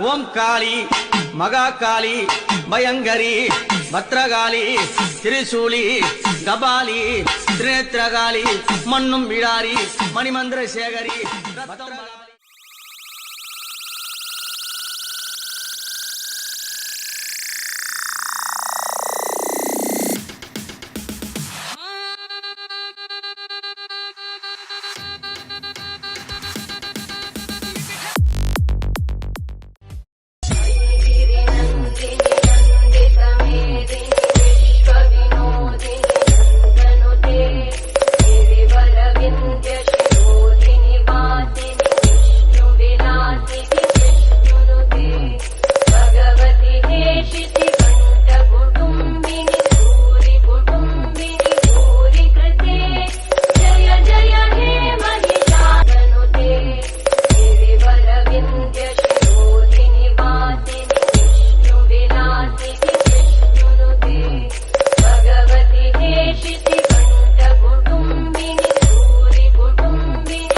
ஓம் காளி மகா காளி பயங்கரி பத்ரகாளி திரிசூலி கபாலி திரிநேத்திரகாளி மண்ணும் விடாரி மணிமந்திர சேகரி